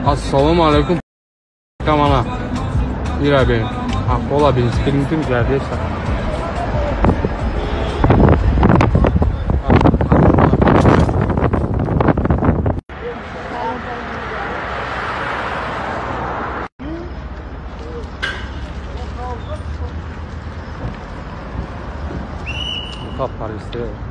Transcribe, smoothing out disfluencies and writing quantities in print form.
Assalamu alaikum. Kamana. Mira bem. A cola bem, tem já dessa. Paris'te